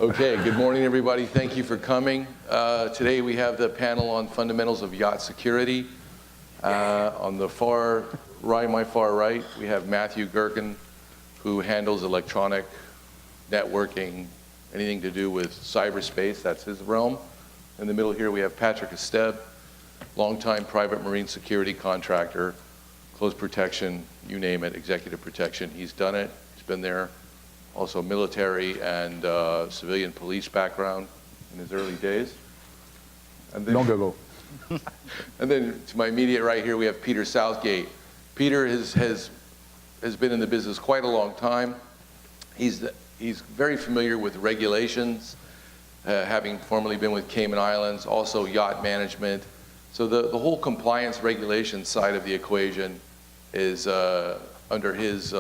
Okay, good morning, everybody. Thank you for coming. Today we have the panel on fundamentals of yacht security. On the far right, my far right, we have Matthew Gerken, who handles electronic networking, anything to do with cyberspace, that's his realm. In the middle here we have Patrick Estebe, longtime private marine security contractor, close protection, you name it, executive protection. He's done it, he's been there. Also military and civilian police background in his early days. And then, long ago. And then to my immediate right here, we have Peter Southgate. Peter has been in the business quite a long time. He's very familiar with regulations, having formerly been with Cayman Islands, also yacht management. So the whole compliance regulation side of the equation is under his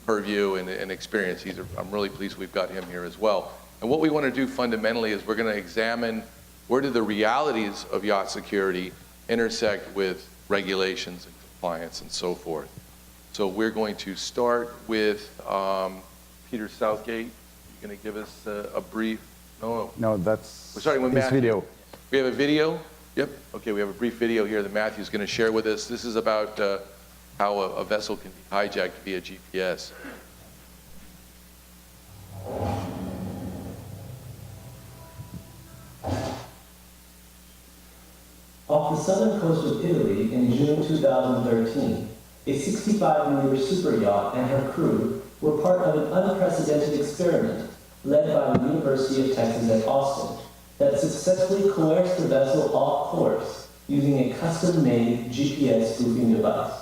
purview and experience. I'm really pleased we've got him here as well. And what we want to do fundamentally is we're going to examine where do the realities of yacht security intersect with regulations and compliance and so forth. So we're going to start with Peter Southgate. You're going to give us a brief, no, that's we're starting with this Matthew. video. We have a video? Yep. Okay, we have a brief video here that Matthew's going to share with us. This is about how a vessel can be hijacked via GPS. Off the southern coast of Italy in June 2013, a 65-meter super yacht and her crew were part of an unprecedented experiment led by the University of Texas at Austin that successfully coerced the vessel off course using a custom-made GPS spoofing device.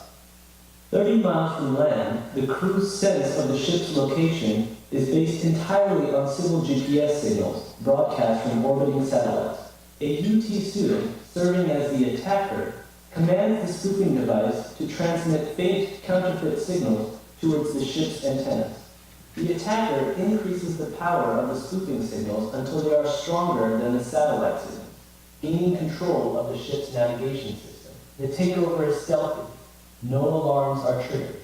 30 miles from land, the crew's sense of the ship's location is based entirely on civil GPS signals broadcast from orbiting satellites. A UT student, serving as the attacker, commands the spoofing device to transmit faint counterfeit signals towards the ship's antennas. The attacker increases the power of the spoofing signals until they are stronger than the satellite signals, gaining control of the ship's navigation system. The takeover is stealthy. No alarms are triggered.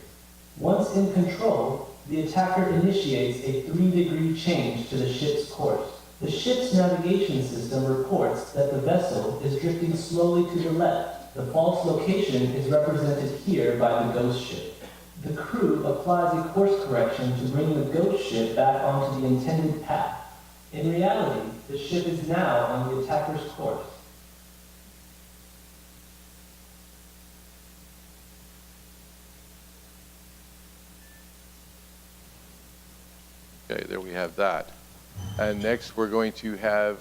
Once in control, the attacker initiates a 3-degree change to the ship's course. The ship's navigation system reports that the vessel is drifting slowly to the left. The false location is represented here by the ghost ship. The crew applies a course correction to bring the ghost ship back onto the intended path. In reality, the ship is now on the attacker's course. Okay, there we have that. And next we're going to have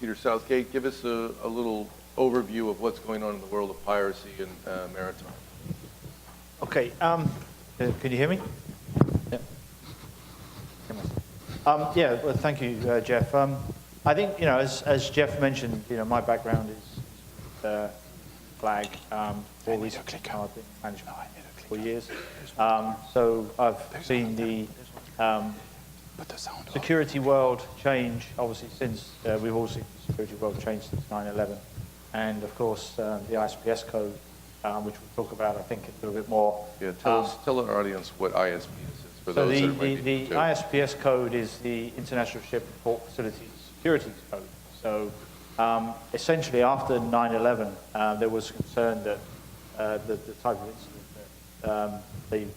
Peter Southgate give us a little overview of what's going on in the world of piracy and maritime. Okay, can you hear me? Yeah. Yeah, well, thank you, Jeff. I think, as Jeff mentioned, my background is flag for recent I've been management for years. So I've seen the security world change, obviously, since we've all seen the security world change since 9/11, and of course the ISPS code, which we'll talk about, I think, a little bit more. Yeah, tell our audience what ISPS is for So those that might the be new. ISPS code is the International Ship and Port Facilities Securities Code. So essentially, after 9/11, there was concern that the type of incident that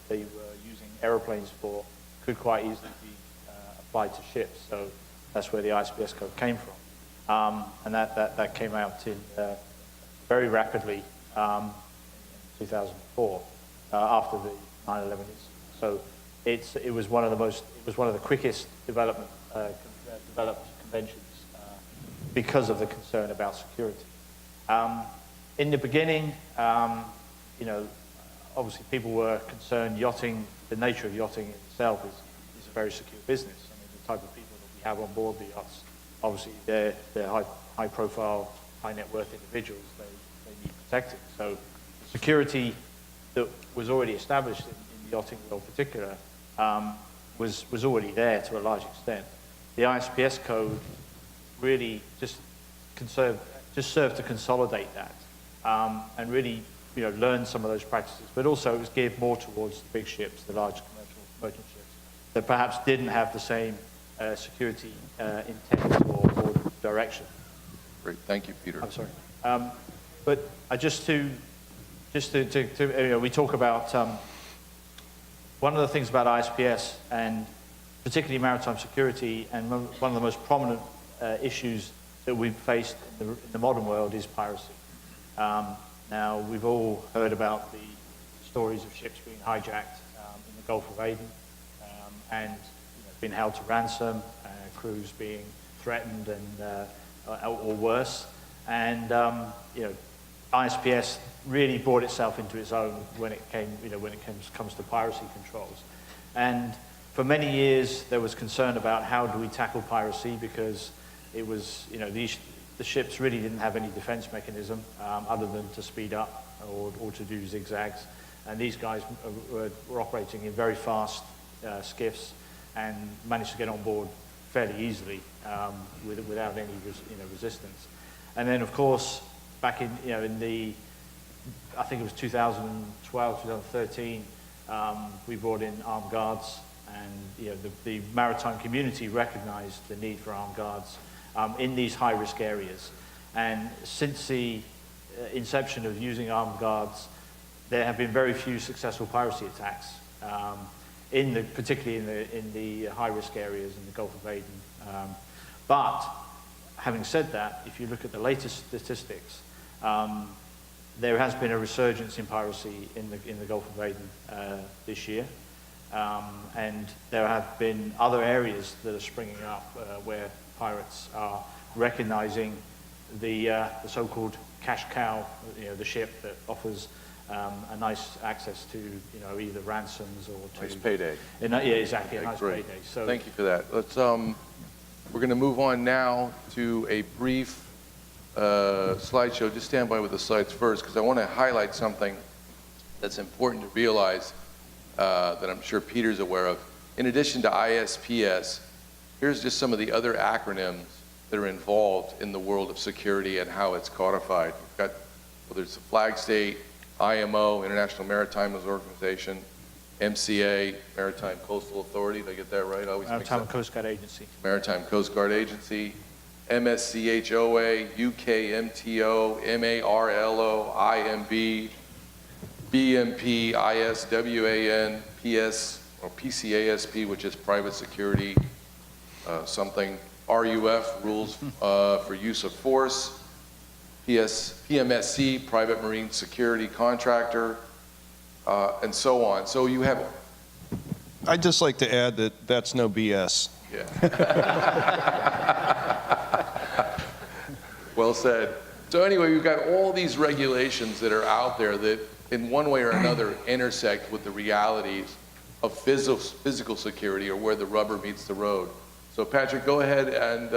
they were using aeroplanes for could quite easily be applied to ships. So that's where the ISPS code came from, and that came out in very rapidly in 2004 after the 9/11 incident. So it was one of the quickest developed conventions because of the concern about security. In the beginning, obviously people were concerned. Yachting, the nature of yachting itself is a very secure business. I mean, the type of people that we have on board the yachts, obviously they're high profile, high net worth individuals. They need protecting. So security that was already established in the yachting world in particular was already there to a large extent. The ISPS code really just served to consolidate that and really learn some of those practices, but also it was geared more towards the big ships, the large commercial merchant ships that perhaps didn't have the same security intent or direction. Great, thank you, Peter. I'm sorry. But we talk about one of the things about ISPS and particularly maritime security, and one of the most prominent issues that we've faced in the modern world is piracy. Now, we've all heard about the stories of ships being hijacked in the Gulf of Aden and being held to ransom, crews being threatened and or worse. And ISPS really brought itself into its own when it comes to piracy controls. And for many years, there was concern about how do we tackle piracy, because it was, the ships really didn't have any defense mechanism other than to speed up or to do zigzags. And these guys were operating in very fast skiffs and managed to get on board fairly easily without any resistance. And then, of course, back in I think it was 2012, 2013, we brought in armed guards, and the maritime community recognized the need for armed guards in these high-risk areas. And since the inception of using armed guards, there have been very few successful piracy attacks, particularly in the high-risk areas in the Gulf of Aden. But having said that, if you look at the latest statistics, there has been a resurgence in piracy in the Gulf of Aden this year, and there have been other areas that are springing up where pirates are recognizing the so-called cash cow, the ship that offers a nice access to either ransoms or to Nice payday. Yeah, exactly, Okay, a nice great. payday. So Thank you for that. Let's we're going to move on now to a brief slideshow. Just stand by with the slides first, because I want to highlight something that's important to realize that I'm sure Peter's aware of. In addition to ISPS, here's just some of the other acronyms that are involved in the world of security and how it's codified. We've got, whether it's the flag state, IMO, International Maritime Organization, MCA, Maritime Coastal Authority. Did I get that right? I always mix Maritime up. Coast Guard Agency. Maritime Coast Guard Agency, MSCHOA, UKMTO, MARLO, IMB, BMP, ISWAN, PS, or PCASP, which is Private Security, something, RUF, Rules for Use of Force, PMSC, Private Marine Security Contractor, and so on. So you have... I'd just like to add that that's no BS. Yeah. Well said. So anyway, we've got all these regulations that are out there that in one way or another intersect with the realities of physical security, or where the rubber meets the road. So Patrick, go ahead and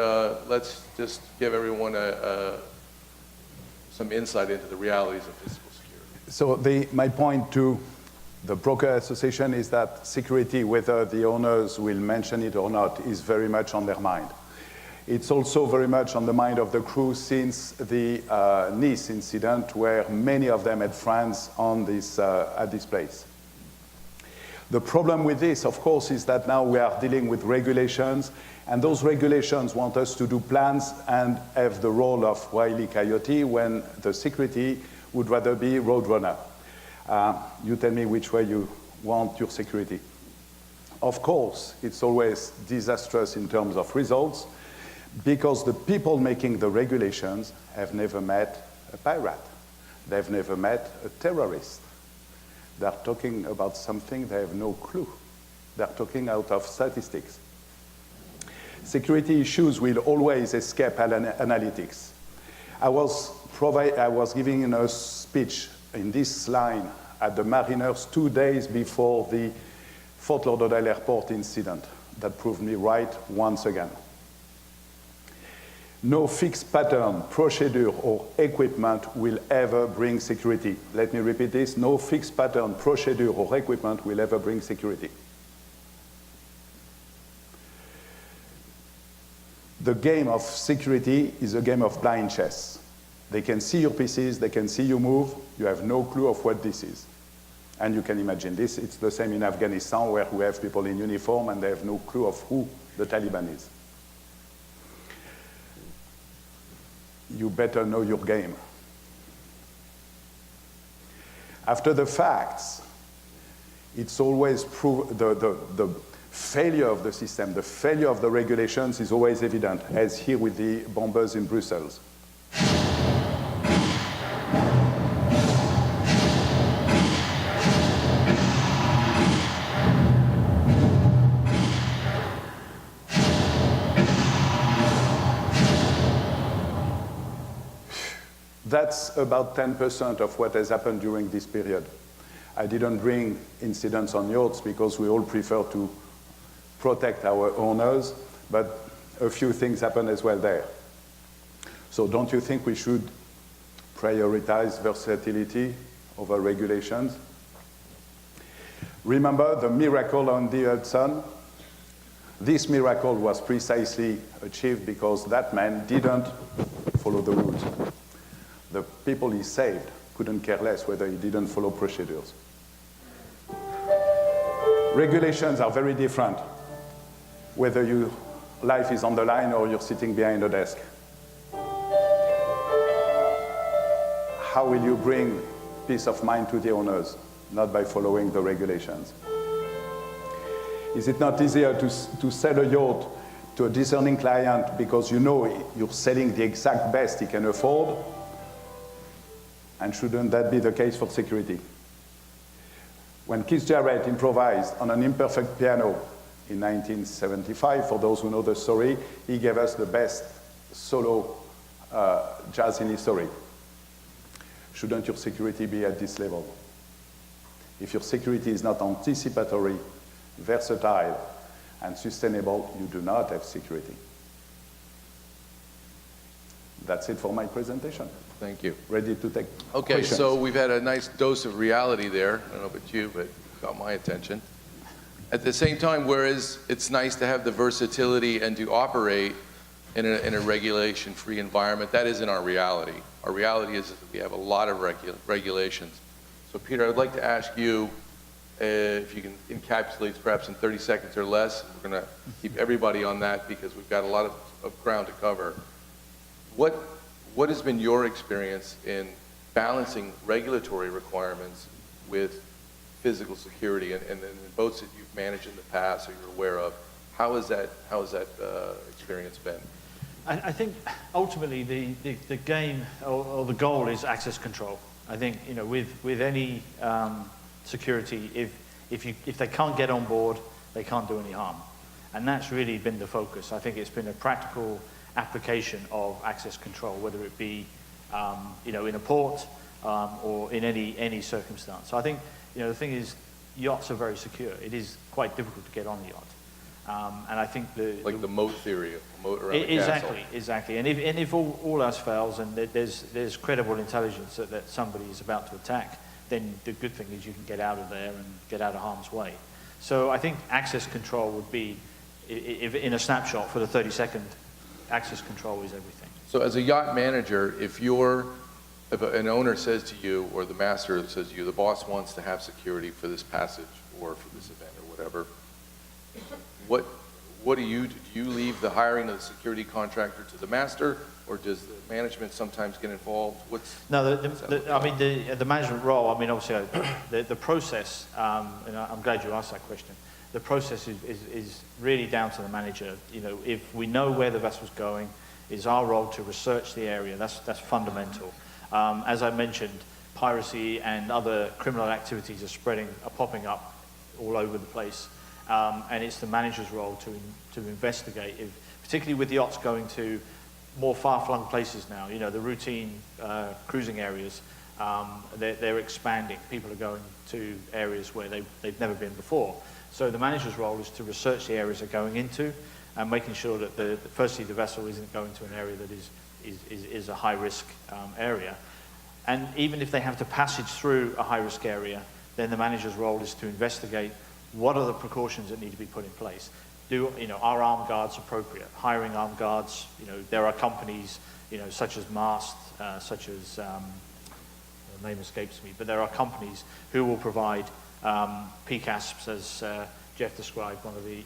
let's just give everyone some insight into the realities of physical security. So my point to the Broker Association is that security, whether the owners will mention it or not, is very much on their mind. It's also very much on the mind of the crew since the Nice incident, where many of them had friends on this, at this place. The problem with this, of course, is that now we are dealing with regulations, and those regulations want us to do plans and have the role of Wile E. Coyote, when the security would rather be Roadrunner. You tell me which way you want your security. Of course, it's always disastrous in terms of results, because the people making the regulations have never met a pirate. They've never met a terrorist. They're talking about something they have no clue. They're talking out of statistics. Security issues will always escape analytics. I was giving a speech in this line at the Mariners 2 days before the Fort Lauderdale Airport incident. That proved me right once again. No fixed pattern, procedure, or equipment will ever bring security. Let me repeat this. No fixed pattern, procedure, or equipment will ever bring security. The game of security is a game of blind chess. They can see your pieces, they can see you move, you have no clue of what this is. And you can imagine this, it's the same in Afghanistan, where we have people in uniform and they have no clue of who the Taliban is. You better know your game. After the facts, it's always the failure of the system, the failure of the regulations is always evident, as here with the bombers in Brussels. That's about 10% of what has happened during this period. I didn't bring incidents on yachts because we all prefer to protect our owners, but a few things happen as well there. So don't you think we should prioritize versatility over regulations? Remember the miracle on the Hudson? This miracle was precisely achieved because that man didn't follow the rules. The people he saved couldn't care less whether he didn't follow procedures. Regulations are very different, whether your life is on the line or you're sitting behind a desk. How will you bring peace of mind to the owners? Not by following the regulations. Is it not easier to sell a yacht to a discerning client because you know you're selling the exact best he can afford? And shouldn't that be the case for security? When Keith Jarrett improvised on an imperfect piano in 1975, for those who know the story, he gave us the best solo jazz in history. Shouldn't your security be at this level? If your security is not anticipatory, versatile, and sustainable, you do not have security. That's it for my presentation. Thank you. Ready to take Okay, questions. so we've had a nice dose of reality there. I don't know about you, but got my attention. At the same time, whereas it's nice to have the versatility and to operate in a regulation-free environment, that isn't our reality. Our reality is that we have a lot of regulations. So Peter, I'd like to ask you if you can encapsulate perhaps in 30 seconds or less. We're going to keep everybody on that because we've got a lot of ground to cover. What has been your experience in balancing regulatory requirements with physical security and in boats that you've managed in the past or you're aware of? How has that experience been? I think ultimately the game or the goal is access control. I think with any security, if they can't get on board, they can't do any harm, and that's really been the focus. I think it's been a practical application of access control, whether it be in a port or in any circumstance. So I think the thing is, yachts are very secure. It is quite difficult to get on the yacht, and I think the moat theory, a moat around a castle. Exactly. And if all else fails, and there's credible intelligence that somebody is about to attack, then the good thing is you can get out of there and get out of harm's way. So I think access control would be, if in a snapshot for the 30-second. Access control is everything. So as a yacht manager, if an owner says to you, or the master says to you, the boss wants to have security for this passage or for this event or whatever, what do you do? Do you leave the hiring of the security contractor to the master, or does the management sometimes get involved? The management role, obviously the process, and I'm glad you asked that question. The process is really down to the manager. If we know where the vessel's going, it's our role to research the area. That's fundamental. As I mentioned, piracy and other criminal activities are popping up all over the place, and it's the manager's role to investigate. Particularly with the yachts going to more far-flung places now. The routine cruising areas, they're expanding. People are going to areas where they've never been before. So the manager's role is to research the areas they're going into and making sure that firstly the vessel isn't going to an area that is a high-risk area. And even if they have to passage through a high-risk area, then the manager's role is to investigate what are the precautions that need to be put in place. Are armed guards appropriate? Hiring armed guards, there are companies, such as Mast, such as, the name escapes me, but there are companies who will provide PCASPs, as Jeff described, one of the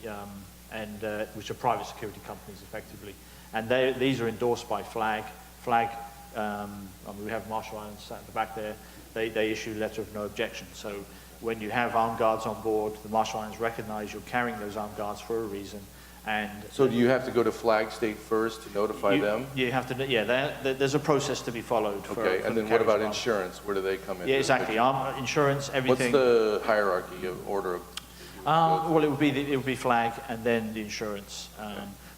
and which are private security companies effectively. And these are endorsed by Flag. Flag, I mean, we have Marshall Islands sat at the back there. They issue a letter of no objection. So when you have armed guards on board, the Marshall Islands recognize you're carrying those armed guards for a reason. And So do you have to go to Flag State first to notify them? You have to, yeah, there's a process to be followed. Okay, and then what about insurance? Where do they come in? Yeah, exactly. Insurance, everything. What's the hierarchy of order? Well, it would be Flag and then the insurance.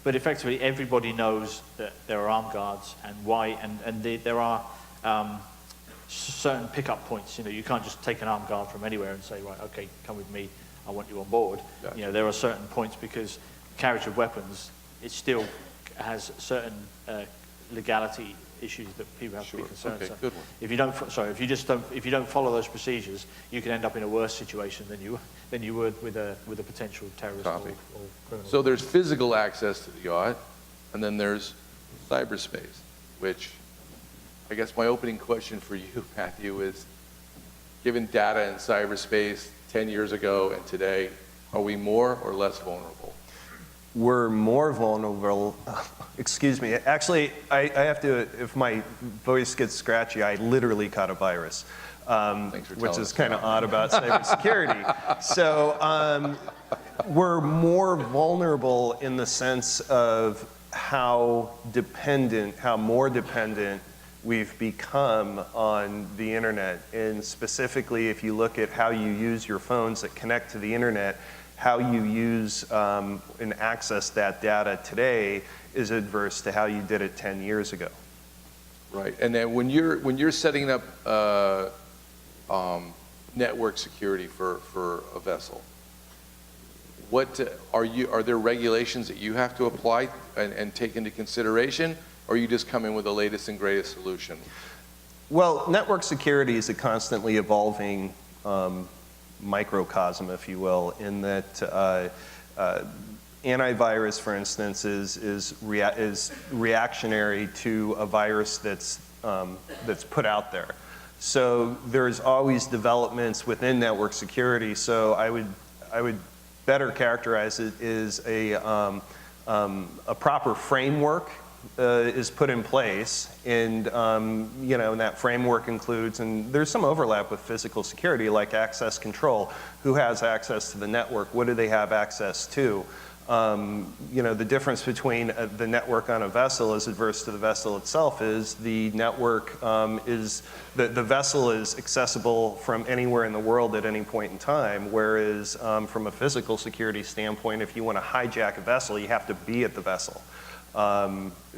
But effectively, everybody knows that there are armed guards and why, and there are certain pickup points. You know, you can't just take an armed guard from anywhere and say, right, okay, come with me, I want you on board. Gotcha. You know, there are certain points because carriage of weapons, it still has certain legality issues that people have to be concerned. Okay, So good one. if you don't, if you don't follow those procedures, you can end up in a worse situation than you would with a potential terrorist or criminal. So there's physical access to the yacht, and then there's cyberspace, which I guess my opening question for you, Matthew, is given data in cyberspace 10 years ago and today, are we more or less vulnerable? We're more vulnerable. Excuse me. Actually, I have to, if my voice gets scratchy, I literally caught a virus, which is kind of odd about cybersecurity. So we're more vulnerable in the sense of how more dependent we've become on the internet. And specifically, if you look at how you use your phones that connect to the internet, how you use and access that data today is adverse to how you did it 10 years ago. Right, and then when you're setting up network security for a vessel, what are there regulations that you have to apply and take into consideration, or you just come in with the latest and greatest solution? Well, network security is a constantly evolving microcosm, if you will, in that antivirus, for instance, is reactionary to a virus that's put out there. So there's always developments within network security. So I would better characterize it as a proper framework is put in place, and you know, and that framework includes, and there's some overlap with physical security, like access control. Who has access to the network? What do they have access to? You know, the difference between the network on a vessel as adverse to the vessel itself is the network the vessel is accessible from anywhere in the world at any point in time, whereas from a physical security standpoint, if you want to hijack a vessel, you have to be at the vessel.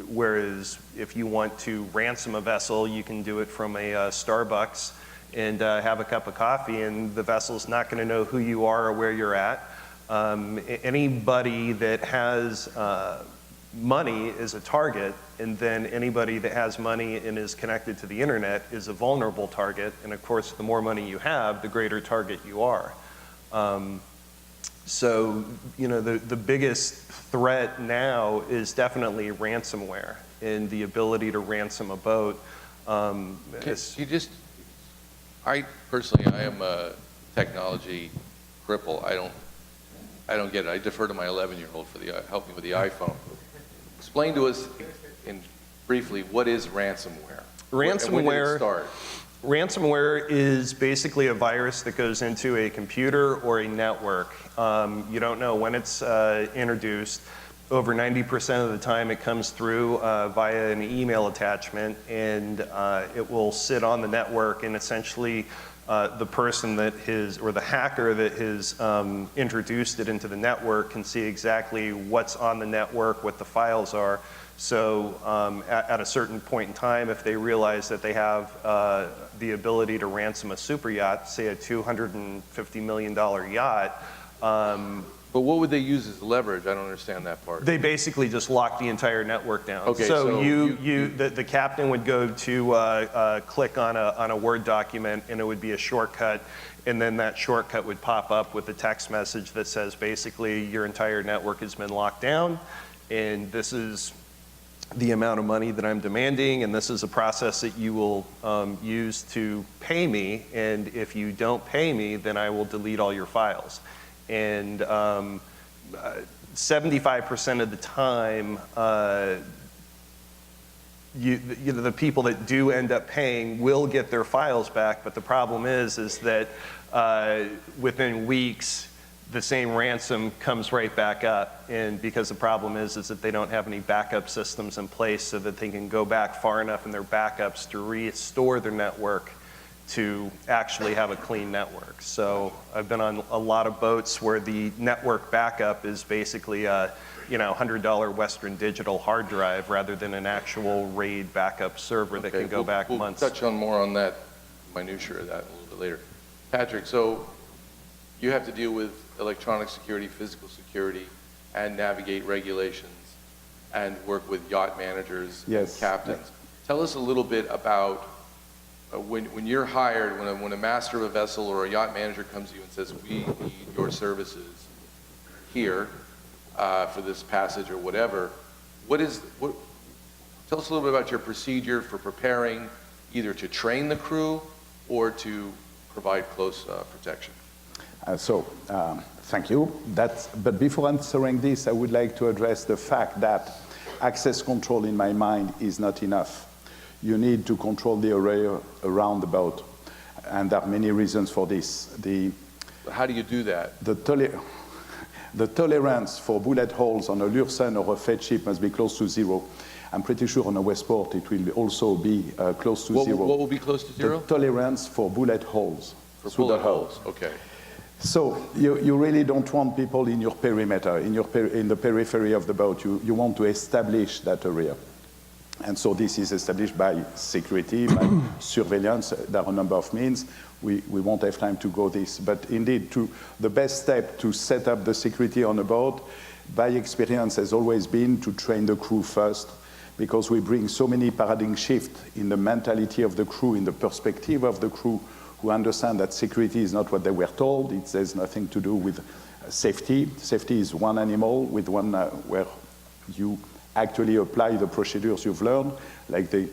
Whereas if you want to ransom a vessel, you can do it from a Starbucks and have a cup of coffee, and the vessel's not going to know who you are or where you're at. Anybody that has money is a target, and then anybody that has money and is connected to the internet is a vulnerable target. And of course, the more money you have, the greater target you are. So, you know, the biggest threat now is definitely ransomware and the ability to ransom a boat. I personally, I am a technology cripple. I don't get it. I defer to my 11-year-old for help me with the iPhone. Explain to us briefly, what is ransomware? Ransomware. When did it start? Ransomware is basically a virus that goes into a computer or a network. You don't know when it's introduced. Over 90% of the time it comes through via an email attachment, and it will sit on the network, and essentially the person that or the hacker that has introduced it into the network can see exactly what's on the network, what the files are. So at a certain point in time, if they realize that they have the ability to ransom a super yacht, say a $250 million yacht. But what would they use as leverage? I don't understand that part. They basically just lock the entire network down. Okay, so the captain would go to click on a Word document, and it would be a shortcut, and then that shortcut would pop up with a text message that says basically your entire network has been locked down, and this is the amount of money that I'm demanding, and this is a process that you will use to pay me, and if you don't pay me, then I will delete all your files. And 75% of the time, the people that do end up paying will get their files back, but the problem is that within weeks, the same ransom comes right back up, and because the problem is that they don't have any backup systems in place so that they can go back far enough in their backups to restore their network to actually have a clean network. So I've been on a lot of boats where the network backup is basically a $100 Western Digital hard drive rather than an actual RAID backup server that can go back months. We'll touch on more on that, minutiae of that a little bit later. Patrick, so you have to deal with electronic security, physical security, and navigate regulations, and work with yacht managers and captains. Tell us a little bit about when you're hired, when a master of a vessel or a yacht manager comes to you and says, we need your services here for this passage or whatever, tell us a little bit about your procedure for preparing either to train the crew or to provide close protection. Thank you. But before answering this, I would like to address the fact that access control in my mind is not enough. You need to control the area around the boat, and there are many reasons for this. How do you do that? The tolerance for bullet holes on a Lursen or a Fed ship must be close to zero. I'm pretty sure on a Westport it will also be close to zero. What will be close to zero? The tolerance for bullet holes. For bullet holes, okay. So you really don't want people in your perimeter, in the periphery of the boat. You want to establish that area. And so this is established by security, by surveillance. There are a number of means. We won't have time to go this. But indeed, the best step to set up the security on a boat, by experience, has always been to train the crew first, because we bring so many paradigm shifts in the mentality of the crew, in the perspective of the crew, who understand that security is not what they were told. It has nothing to do with safety. Safety is one animal with one where you actually apply the procedures you've learned, like the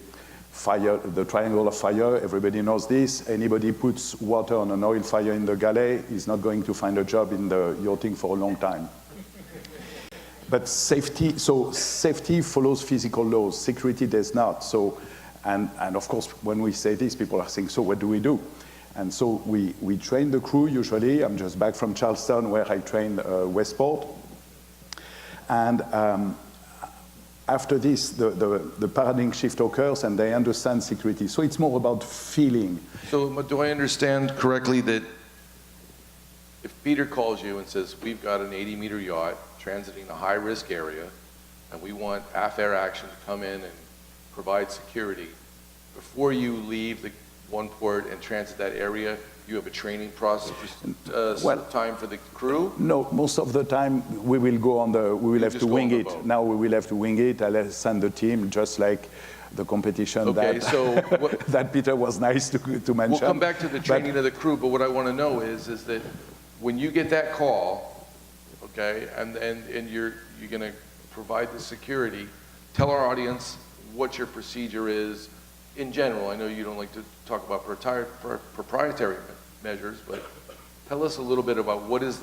triangle of fire. Everybody knows this. Anybody puts water on an oil fire in the galley is not going to find a job in the yachting for a long time. But safety follows physical laws. Security does not. So, and of course, when we say this, people are saying, so what do we do? And so we train the crew usually. I'm just back from Charleston where I trained Westport. And after this, the paradigm shift occurs and they understand security. So it's more about feeling. So do I understand correctly that if Peter calls you and says, we've got an 80-meter yacht transiting a high-risk area, and we want AFAIR action to come in and provide security, before you leave the one port and transit that area, you have a training process, time for the crew? No, most of the time we will go on we will have to wing it. Boat. Now we will have to wing it. I'll send the team, just like the competition that Peter was nice to mention. We'll come back to the training of the crew, but what I want to know is that when you get that call, okay, and you're going to provide the security, tell our audience what your procedure is in general. I know you don't like to talk about proprietary measures, but tell us a little bit about what is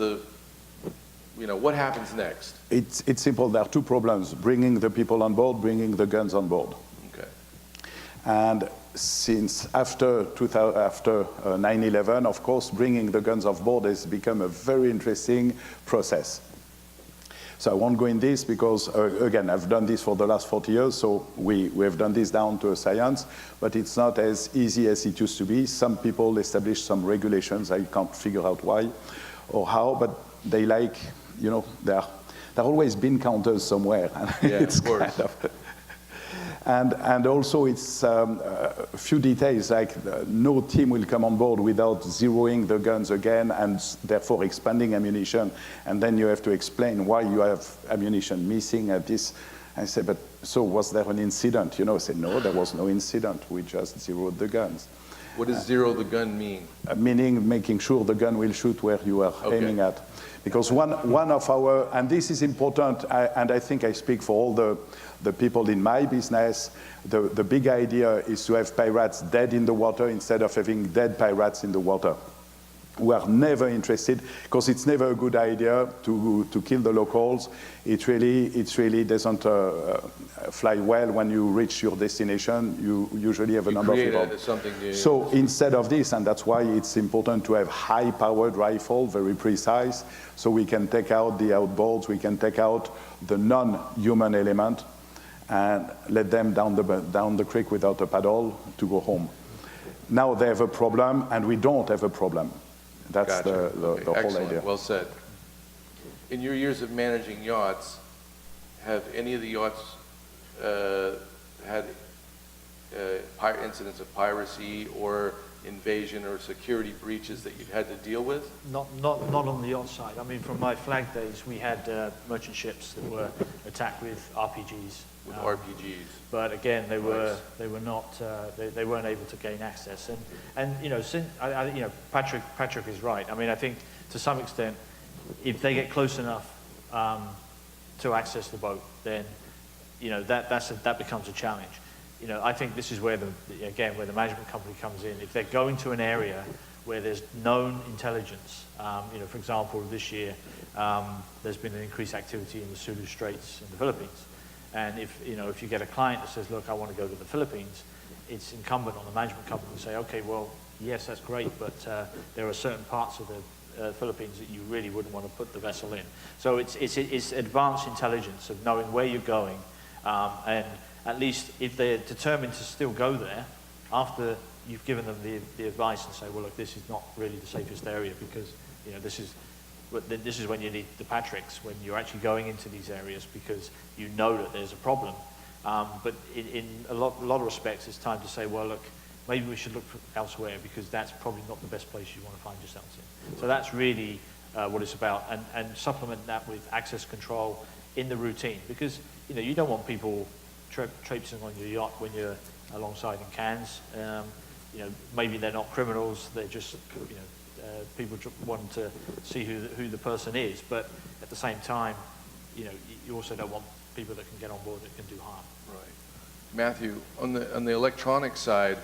what happens next? It's simple. There are two problems: bringing the people on board, bringing the guns on board. Okay. And since after 9/11, of course, bringing the guns off board has become a very interesting process. So I won't go in this because, again, I've done this for the last 40 years, so we have done this down to a science, but it's not as easy as it used to be. Some people establish some regulations, I can't figure out why or how, but they like, there are always bin counters somewhere. And yeah, it's of course. And also it's a few details, like no team will come on board without zeroing the guns again and therefore expanding ammunition. And then you have to explain why you have ammunition missing at this. I say, but so was there an incident? I say, no, there was no incident. We just zeroed the guns. What does zero the gun mean? Meaning making sure the gun will shoot where you are aiming at. Because one of our, and this is important, and I think I speak for all the people in my business, the big idea is to have pirates dead in the water instead of having dead pirates in the water. who are never interested, because it's never a good idea to kill the locals. It really doesn't fly well when you reach your destination. You usually have a number of people. Something new. So instead of this, and that's why it's important to have high-powered rifle, very precise, so we can take out the outboards, we can take out the non-human element, and let them down the creek without a paddle to go home. Now they have a problem, and we don't have a problem. That's Gotcha. the whole Excellent. idea. Well said. In your years of managing yachts, have any of the yachts had incidents of piracy or invasion or security breaches that you've had to deal with? Not on the yacht side. I mean, from my flag days, we had merchant ships that were attacked with RPGs. With RPGs. But again, they were not they weren't able to gain access. And you know, Patrick is right. I mean, I think to some extent, if they get close enough to access the boat, then you know that becomes a challenge. You know, I think this is where where the management company comes in. If they're going to an area where there's known intelligence, you know, for example, this year there's been an increased activity in the Sulu Straits in the Philippines, and if you get a client that says, look, I want to go to the Philippines, it's incumbent on the management company to say, okay, well, yes, that's great, but there are certain parts of the Philippines that you really wouldn't want to put the vessel in. So it's advanced intelligence of knowing where you're going, and at least if they're determined to still go there, after you've given them the advice and say, well, look, this is not really the safest area because, you know, this is when you need the Patricks, when you're actually going into these areas because you know that there's a problem. But in a lot of respects, it's time to say, well, look, maybe we should look elsewhere because that's probably not the best place you want to find yourselves in. So that's really what it's about, and supplement that with access control in the routine, because you know you don't want people traipsing on your yacht when you're alongside in Cannes. You know, maybe they're not criminals; they're just people want to see who the person is. But at the same time, you know, you also don't want people that can get on board that can do harm. Right. Matthew, on the electronic side,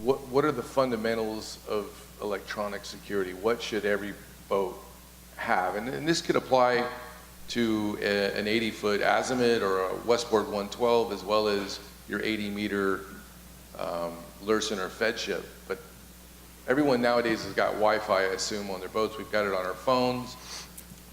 what are the fundamentals of electronic security? What should every boat have? And this could apply to an 80-foot azimuth or a Westport 112, as well as your 80-meter Lursen or Fed ship. But everyone nowadays has got Wi-Fi, I assume, on their boats. We've got it on our phones.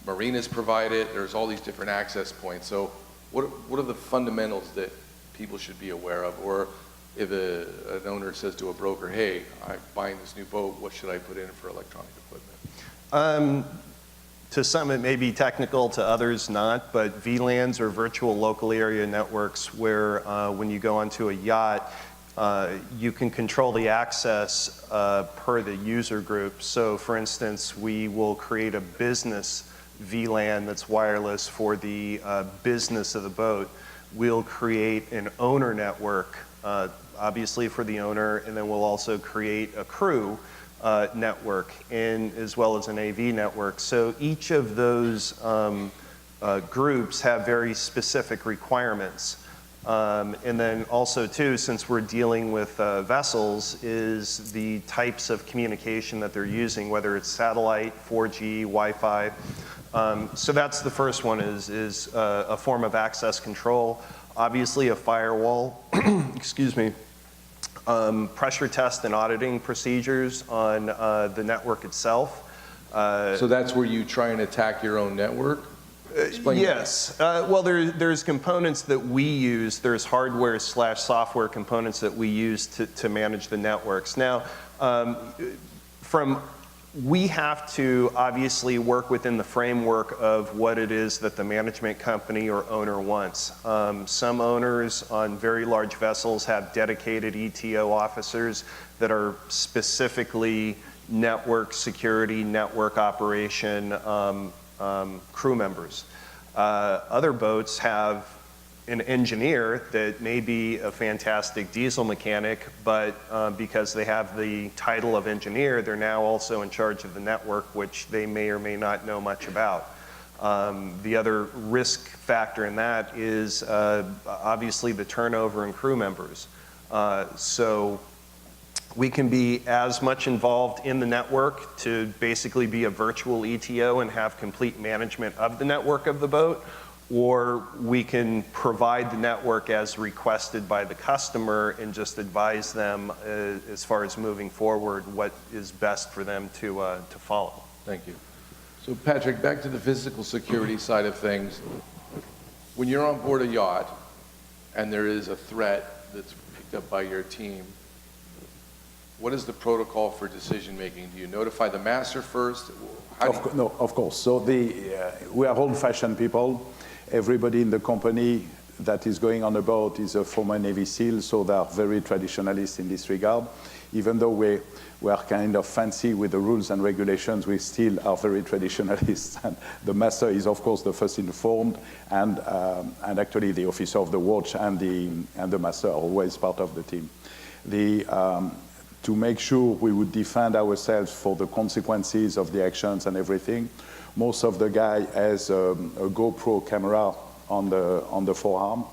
Marinas provide it. There's all these different access points. So what are the fundamentals that people should be aware of? Or if an owner says to a broker, hey, I'm buying this new boat, what should I put in for electronic equipment? To some it may be technical, to others not, but VLANs or virtual local area networks where when you go onto a yacht, you can control the access per the user group. So for instance, we will create a business VLAN that's wireless for the business of the boat. We'll create an owner network, obviously for the owner, and then we'll also create a crew network, and as well as an AV network. So each of those groups have very specific requirements. And then also too, since we're dealing with vessels, is the types of communication that they're using, whether it's satellite, 4G, Wi-Fi. So that's the first one, is a form of access control. Obviously a firewall, excuse me. Pressure test and auditing procedures on the network itself. So that's where you try and attack your own network? Explain yes. Well, there's components that we use. There's hardware/software components that we use to manage the networks. Now, we have to obviously work within the framework of what it is that the management company or owner wants. Some owners on very large vessels have dedicated ETO officers that are specifically network security, network operation crew members. Other boats have an engineer that may be a fantastic diesel mechanic, but because they have the title of engineer, they're now also in charge of the network, which they may or may not know much about. The other risk factor in that is obviously the turnover in crew members. So We can be as much involved in the network to basically be a virtual ETO and have complete management of the network of the boat, or we can provide the network as requested by the customer and just advise them as far as moving forward what is best for them to follow. Thank you. So Patrick, back to the physical security side of things. When you're on board a yacht and there is a threat that's picked up by your team, what is the protocol for decision making? Do you notify the master first? No, of course. So we are old-fashioned people. Everybody in the company that is going on a boat is a former Navy SEAL, so they are very traditionalist in this regard. Even though we are kind of fancy with the rules and regulations, we still are very traditionalist. And the master is, of course, the first informed, and actually the officer of the watch and the master are always part of the team. To make sure we would defend ourselves for the consequences of the actions and everything, most of the guy has a GoPro camera on the forearm.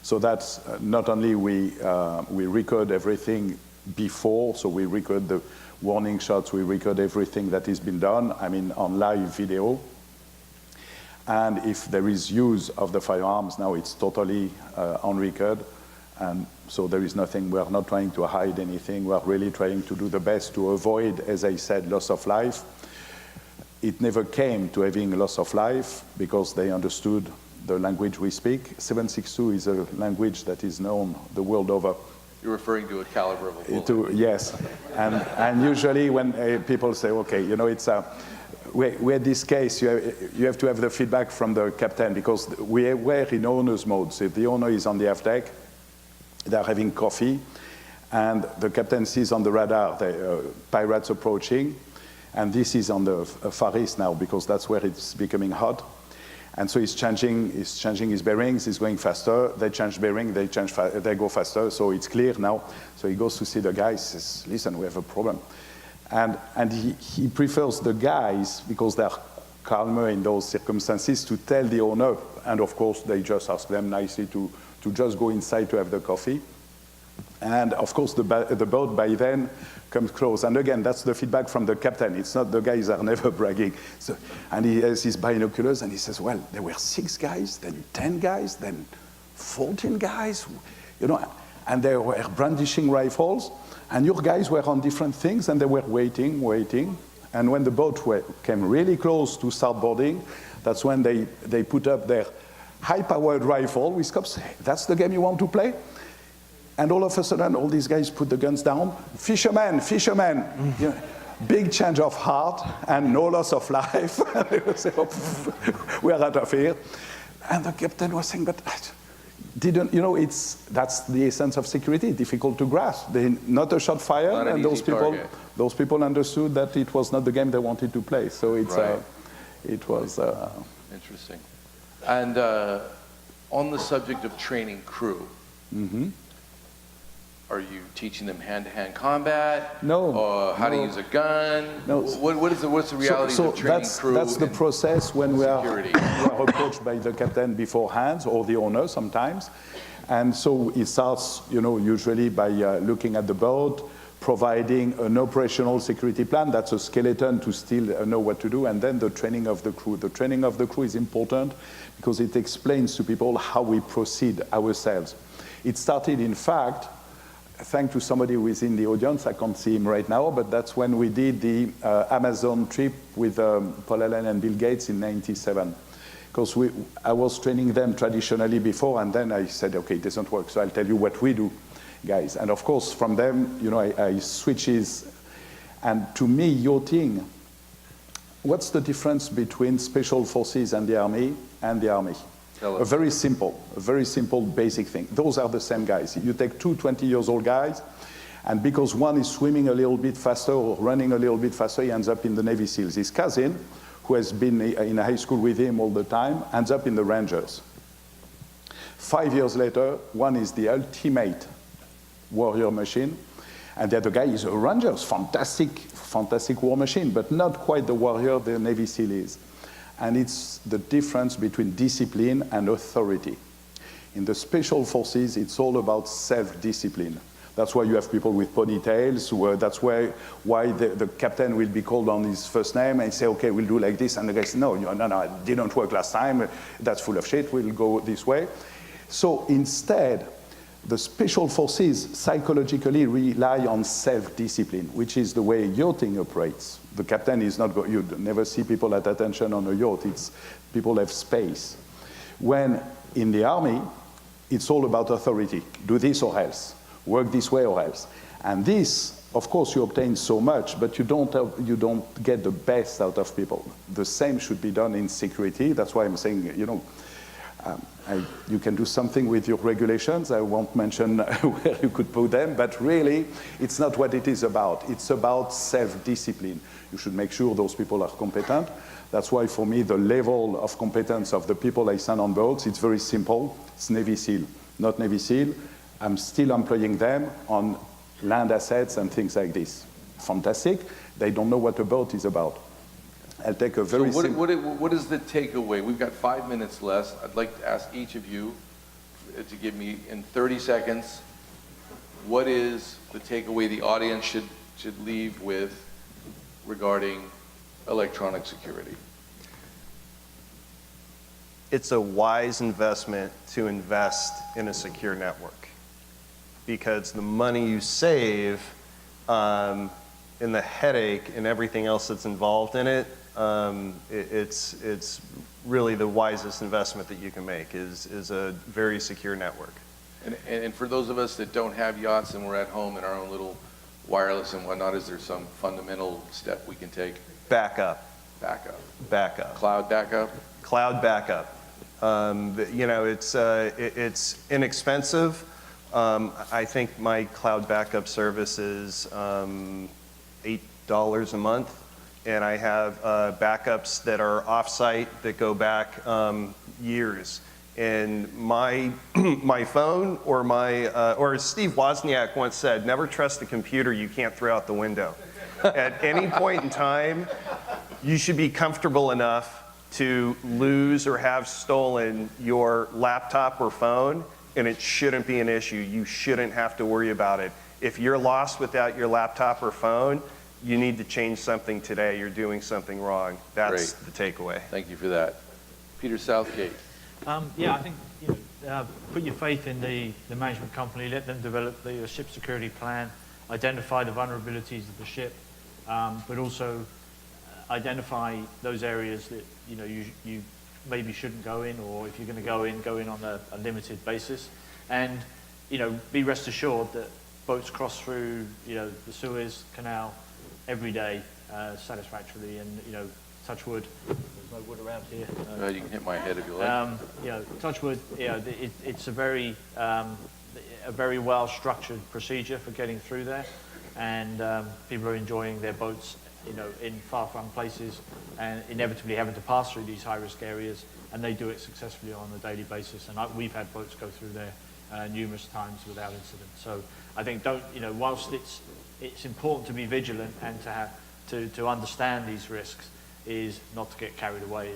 So that's not only we record everything before, so we record the warning shots, we record everything that has been done, I mean on live video. And if there is use of the firearms, now it's totally on record. And so there is nothing, we are not trying to hide anything, we are really trying to do the best to avoid, as I said, loss of life. It never came to having loss of life because they understood the language we speak. 762 is a language that is known the world over. You're referring to a caliber of a bullet. Yes, and usually when people say, okay, you know, it's we had this case, you have to have the feedback from the captain because we were in owner's mode. So if the owner is on the aft deck, they're having coffee, and the captain sees on the radar the pirates approaching, and this is on the Far East now because that's where it's becoming hot. And so he's changing his bearings, he's going faster, they change bearing, they go faster, so it's clear now. So he goes to see the guys, says, listen, we have a problem. And he prefers the guys, because they're calmer in those circumstances, to tell the owner, and of course they just ask them nicely to just go inside to have the coffee. And of course the boat by then comes close. And again, that's the feedback from the captain. It's not the guys are never bragging. So, and he has his binoculars and he says, well, there were 6 guys, then 10 guys, then 14 guys, you know, and they were brandishing rifles. And your guys were on different things and they were waiting. And when the boat came really close to start boarding, that's when they put up their high-powered rifle with scopes. That's the game you want to play? And all of a sudden, all these guys put the guns down. Fishermen. You know, big change of heart and no loss of life. And they would say, oh, we are out of here. And the captain was saying, but didn't, you know, that's the essence of security, difficult to grasp. Not a shot fired, and those people understood that it was not the game they wanted to play. So it's, right. It was... Interesting. And on the subject of training crew, are you teaching them hand-to-hand combat? No. Or how to use a gun? No. What's the reality of training crew? That's the process when we are approached by the captain beforehand, or the owner sometimes. And so it starts, you know, usually by looking at the boat, providing an operational security plan. That's a skeleton to still know what to do, and then the training of the crew. The training of the crew is important because it explains to people how we proceed ourselves. It started, in fact, thanks to somebody who is in the audience, I can't see him right now, but that's when we did the Amazon trip with Paul Allen and Bill Gates in '97. Because I was training them traditionally before, and then I said, okay, it doesn't work, so I'll tell you what we do, guys. And of course, from them, you know, I switches. And to me, yachting, what's the difference between Special Forces and the Army? A very simple basic thing. Those are the same guys. You take 2 20-year-old guys, and because one is swimming a little bit faster or running a little bit faster, he ends up in the Navy SEALs. His cousin, who has been in high school with him all the time, ends up in the Rangers. 5 years later, one is the ultimate warrior machine, and the other guy is a Rangers, fantastic war machine, but not quite the warrior the Navy SEAL is. And it's the difference between discipline and authority. In the Special Forces, it's all about self-discipline. That's why you have people with ponytails. That's why the captain will be called on his first name and say, okay, we'll do like this. And the guy says, no, it didn't work last time. That's full of shit. We'll go this way. So instead, the special forces psychologically rely on self-discipline, which is the way yachting operates. The captain is not going, you never see people at attention on a yacht. It's people have space. When in the army, it's all about authority. Do this or else. Work this way or else. And this, of course, you obtain so much, but you don't get the best out of people. The same should be done in security. That's why I'm saying, you can do something with your regulations. I won't mention where you could put them, but really, it's not what it is about. It's about self-discipline. You should make sure those people are competent. That's why, for me, the level of competence of the people I send on boats, it's very simple. It's Navy SEAL, not Navy SEAL. I'm still employing them on land assets and things like this. Fantastic. They don't know what a boat is about. I'll take a very So what is the takeaway? We've got 5 minutes less. I'd like to ask each of you to give me, in 30 seconds, what is the takeaway the audience should leave with regarding electronic security? It's a wise investment to invest in a secure network, because the money you save and the headache and everything else that's involved in it, it's really the wisest investment that you can make is a very secure network. And for those of us that don't have yachts and we're at home in our own little wireless and whatnot, is there some fundamental step we can take? Backup. Backup. Cloud backup? Cloud backup. It's inexpensive. I think my cloud backup service is $8 a month, and I have backups that are off-site that go back years. And my phone or as Steve Wozniak once said, never trust a computer you can't throw out the window. At any point in time, you should be comfortable enough to lose or have stolen your laptop or phone, and it shouldn't be an issue. You shouldn't have to worry about it. If you're lost without your laptop or phone, you need to change something today. You're doing something wrong. That's the takeaway. Thank you for that. Peter Southgate. Yeah, I think put your faith in the management company, let them develop the ship security plan, identify the vulnerabilities of the ship, but also identify those areas that you maybe shouldn't go in, or if you're going to go in on a limited basis, and be rest assured that boats cross through the Suez Canal every day satisfactorily, and touch wood. There's no wood around here. You can hit my head if you like. Touch wood. It's a very well structured procedure for getting through there, and people are enjoying their boats in far-flung places and inevitably having to pass through these high-risk areas, and they do it successfully on a daily basis. And we've had boats go through there numerous times without incident. So I think whilst it's important to be vigilant and to understand these risks, is not to get carried away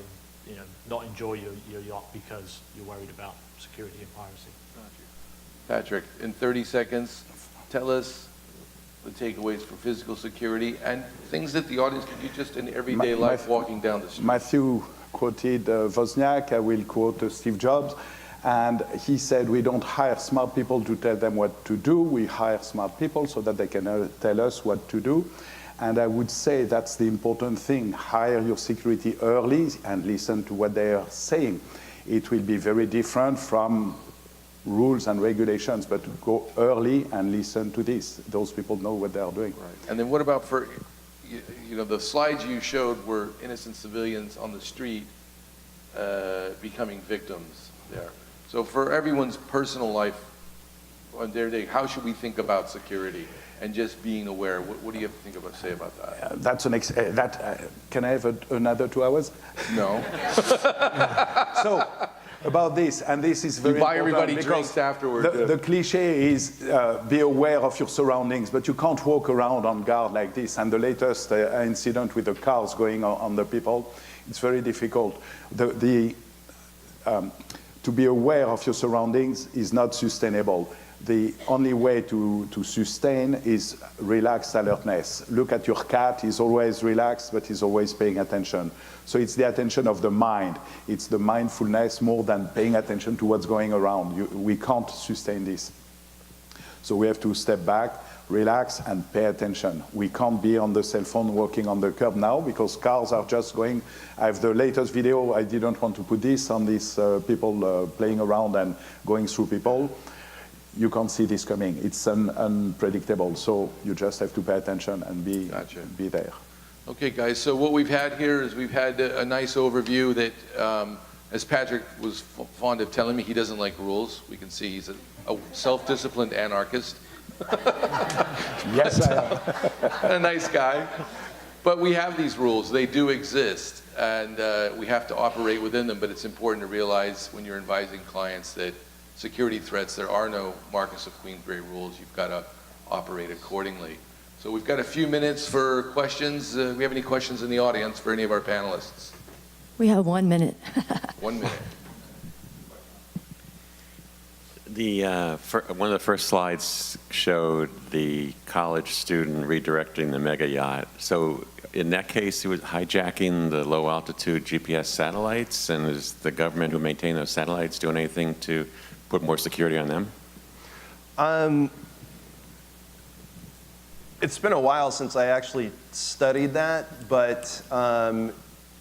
and not enjoy your yacht because you're worried about security and piracy. Patrick, in 30 seconds, tell us the takeaways for physical security and things that the audience can do just in everyday life walking down the street. Matthew quoted Wozniak. I will quote Steve Jobs. And he said, we don't hire smart people to tell them what to do. We hire smart people so that they can tell us what to do. And I would say that's the important thing. Hire your security early and listen to what they are saying. It will be very different from rules and regulations, but go early and listen to this. Those people know what they are doing. Right. And then what about for, the slides you showed were innocent civilians on the street becoming victims there. So for everyone's personal life on their day, how should we think about security and just being aware? What do you have to say about that? Can I have another 2 hours? No. So about this, and this is very important. You buy everybody drinks afterward. The cliche is be aware of your surroundings, but you can't walk around on guard like this. And the latest incident with the cars going on the people, it's very difficult. To be aware of your surroundings is not sustainable. the only way to sustain is relaxed alertness. Look at your cat, he's always relaxed, but he's always paying attention. So it's the attention of the mind. It's the mindfulness more than paying attention to what's going around. We can't sustain this. So we have to step back, relax, and pay attention. We can't be on the cell phone walking on the curb now because cars are just going. I have the latest video. I didn't want to put this on these people playing around and going through people. You can't see this coming. It's unpredictable. So you just have to pay attention and be there. Okay, guys, so what we've had here is we've had a nice overview that, as Patrick was fond of telling me, he doesn't like rules. We can see he's a self-disciplined anarchist. Yes, I am. A nice guy. But we have these rules. They do exist, and we have to operate within them, but it's important to realize when you're advising clients that security threats, there are no Marcus of Queensberry rules. You've got to operate accordingly. So we've got a few minutes for questions. Do we have any questions in the audience for any of our panelists? We have 1 minute. 1 minute. One of the first slides showed the college student redirecting the mega yacht. So in that case, he was hijacking the low altitude GPS satellites, and is the government who maintain those satellites doing anything to put more security on them? It's been a while since I actually studied that, but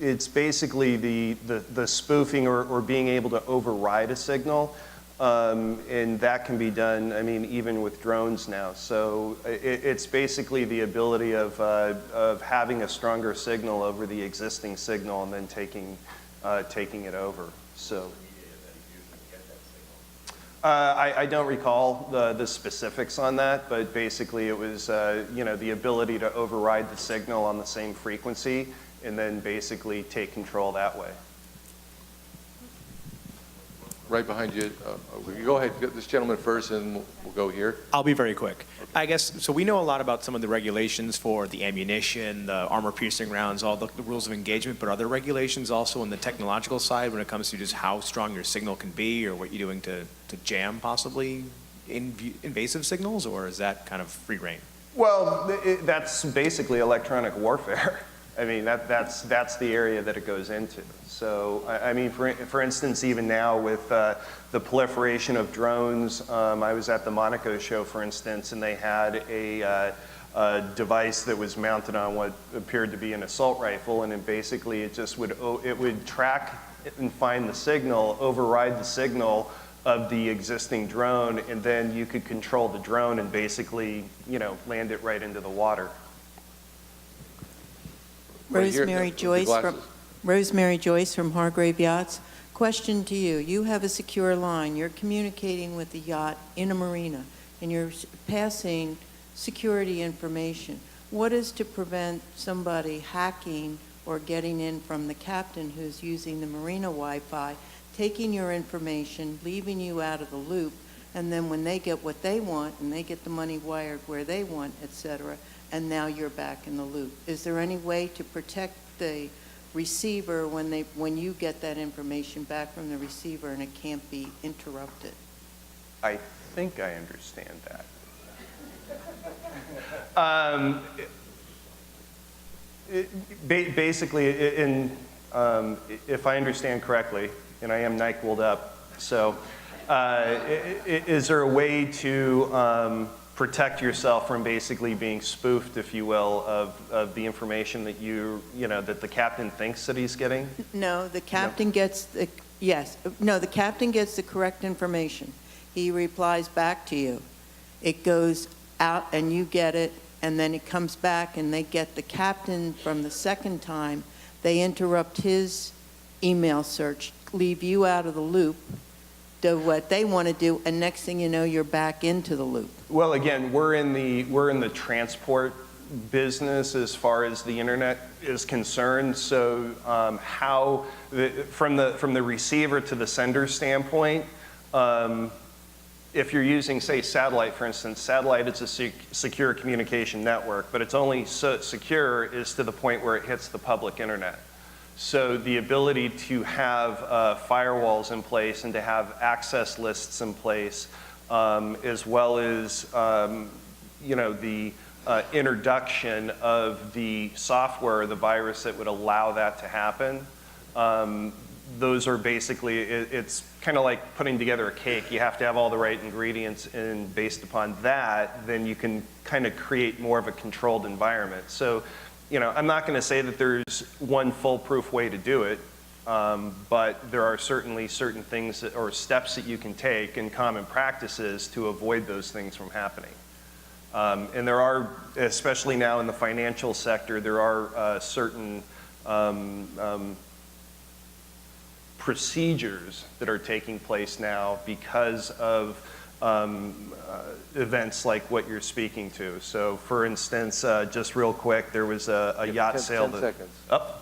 it's basically the spoofing or being able to override a signal. And that can be done, I mean, even with drones now. So it's basically the ability of having a stronger signal over the existing signal and then taking it over. So I don't recall the specifics on that, but basically it was the ability to override the signal on the same frequency and then basically take control that way. Right behind you. Go ahead, get this gentleman first, and we'll go here. I'll be very quick. I guess, so we know a lot about some of the regulations for the ammunition, the armor-piercing rounds, all the rules of engagement, but are there regulations also on the technological side when it comes to just how strong your signal can be or what you're doing to jam possibly invasive signals, or is that kind of free reign? Well, that's basically electronic warfare. I mean, that's the area that it goes into. So, I mean, for instance, even now with the proliferation of drones, I was at the Monaco show, for instance, and they had a device that was mounted on what appeared to be an assault rifle, and basically it just would track and find the signal, override the signal of the existing drone, and then you could control the drone and basically, land it right into the water. Right here, Rosemary Joyce from Hargrave Yachts. Question to you. You have a secure line. You're communicating with the yacht in a marina, and you're passing security information. What is to prevent somebody hacking or getting in from the captain who's using the marina Wi-Fi, taking your information, leaving you out of the loop, and then when they get what they want and they get the money wired where they want, et cetera, and now you're back in the loop? Is there any way to protect the receiver when you get that information back from the receiver and it can't be interrupted? I think I understand that. Basically, if I understand correctly, and I am NyQuil'd up, so is there a way to protect yourself from basically being spoofed, if you will, of the information that that the captain thinks that he's getting? No, the captain gets the captain gets the correct information. He replies back to you. It goes out and you get it, and then it comes back and they get the captain from the second time. They interrupt his email search, leave you out of the loop, do what they want to do, and next thing you know, you're back into the loop. Well, again, we're in the transport business as far as the internet is concerned. So from the receiver to the sender standpoint, if you're using, say, satellite, for instance, satellite is a secure communication network, but it's only so secure is to the point where it hits the public internet. So the ability to have firewalls in place and to have access lists in place as well as the introduction of the software, the virus that would allow that to happen. Those are basically, it's kind of like putting together a cake. You have to have all the right ingredients, and based upon that, then you can kind of create more of a controlled environment. So, I'm not going to say that there's one foolproof way to do it, but there are certainly certain things or steps that you can take and common practices to avoid those things from happening. And there are, especially now in the financial sector, there are certain procedures that are taking place now because of events like what you're speaking to. So, for instance, just real quick, there was a yacht sale. 10 seconds.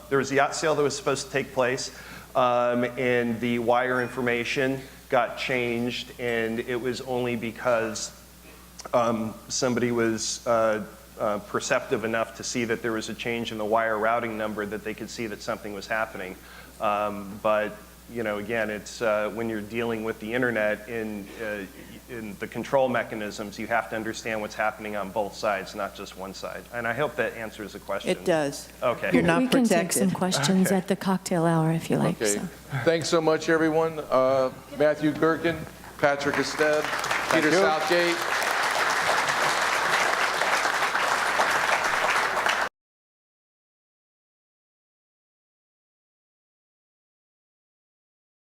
There was a yacht sale that was supposed to take place, and the wire information got changed, and it was only because somebody was perceptive enough to see that there was a change in the wire routing number that they could see that something was happening. But again, it's when you're dealing with the internet in the control mechanisms, you have to understand what's happening on both sides, not just one side. And I hope that answers the question. It does. Okay. You're not We can take some protected. questions at the cocktail hour if you like. Okay. So. Thanks so much, everyone. Matthew Gerken, Patrick Estebe, Peter Southgate.